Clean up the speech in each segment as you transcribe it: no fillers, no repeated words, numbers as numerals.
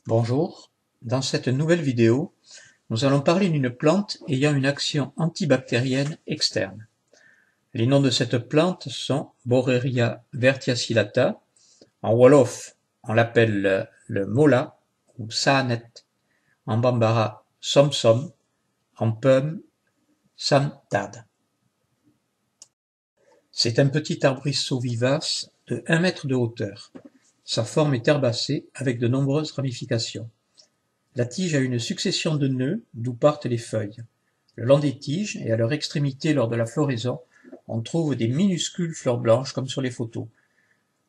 Bonjour, dans cette nouvelle vidéo, nous allons parler d'une plante ayant une action antibactérienne externe. Les noms de cette plante sont Borreria verticillata, en wolof on l'appelle le mola ou saanet, en bambara somsom, en peum samtad. C'est un petit arbrisseau vivace de 1 mètre de hauteur. Sa forme est herbacée avec de nombreuses ramifications. La tige a une succession de nœuds d'où partent les feuilles. Le long des tiges et à leur extrémité lors de la floraison, on trouve des minuscules fleurs blanches comme sur les photos.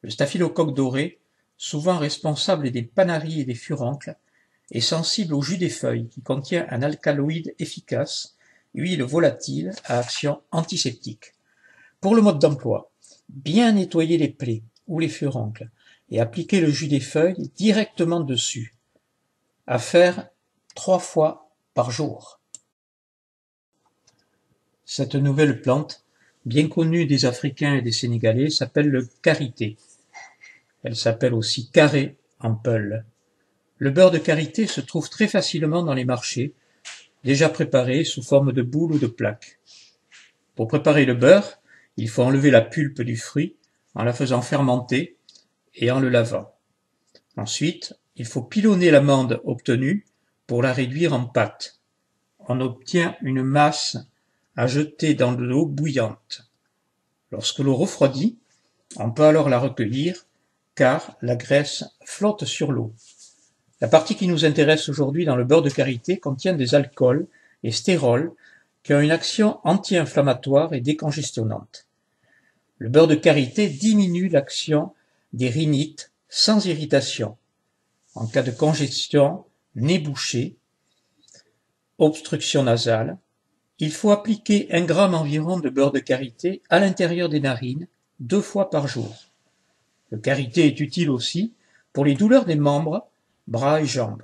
Le staphylocoque doré, souvent responsable des panaries et des furoncles, est sensible au jus des feuilles qui contient un alcaloïde efficace, huile volatile à action antiseptique. Pour le mode d'emploi, bien nettoyer les plaies ou les furoncles et appliquer le jus des feuilles directement dessus. À faire 3 fois par jour. Cette nouvelle plante, bien connue des Africains et des Sénégalais, s'appelle le karité. Elle s'appelle aussi carré en peul. Le beurre de karité se trouve très facilement dans les marchés, déjà préparé sous forme de boules ou de plaques. Pour préparer le beurre, il faut enlever la pulpe du fruit en la faisant fermenter et en le lavant. Ensuite, il faut pilonner l'amande obtenue pour la réduire en pâte. On obtient une masse à jeter dans de l'eau bouillante. Lorsque l'eau refroidit, on peut alors la recueillir car la graisse flotte sur l'eau. La partie qui nous intéresse aujourd'hui dans le beurre de karité contient des alcools et stérols qui ont une action anti-inflammatoire et décongestionnante. Le beurre de karité diminue l'action des rhinites sans irritation. En cas de congestion, nez bouché, obstruction nasale, il faut appliquer 1 gramme environ de beurre de karité à l'intérieur des narines 2 fois par jour. Le karité est utile aussi pour les douleurs des membres, bras et jambes.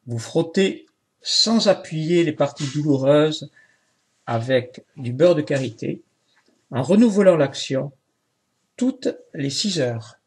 Vous frottez sans appuyer les parties douloureuses avec du beurre de karité en renouvelant l'action toutes les 6 heures.